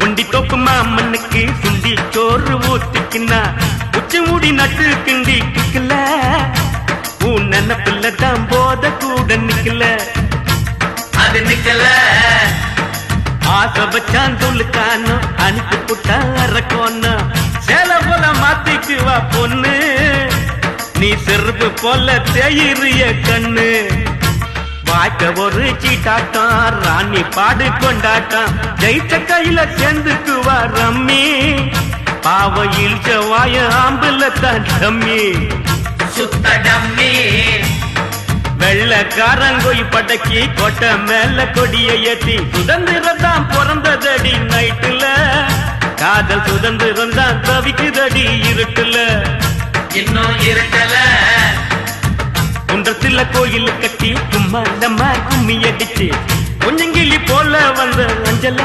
ஒண்டி தோப்பு மாமனுக்கு சுண்டி சோறு ஊத்திக்கின்னா உச்சி முடி நட்டு கிண்டி கிக்கல உன் நினைப்பில்ல தான் போத கூட நிக்கல அது நிக்கல ஆசை வச்சான் சொல்லுக்கானோ அனுப்பி புட்டா அரக்கோன்னா சேல போல மாத்திக்குவா பொண்ணு நீ செருப்பு போல தேயிறிய கண்ணு வாய்க்க ஒரு சீட்டாட்டம் ராணி பாடு கொண்டாட்டம் ஜெயிச்ச கையில சேர்ந்துக்குவா ரம்மி பாவ இழிச்ச வாய ஆம்புல தான் டம்மி சுத்த டம்மி வெள்ளக்காரங்கோய் படக்கி கொட்டை மேல கொடிய ஏத்தி சுதந்திரம் தான் பிறந்ததடி நைட்டுல காதல் சுதந்திரம் தான் தவிக்குதடி இருட்டுல இன்னும் இருக்கல குன்றத்துல கோயில் கட்டி சும்மா நம்ம கும்மி அடிச்சு கொஞ்சங்கிளி போல வந்த அஞ்சல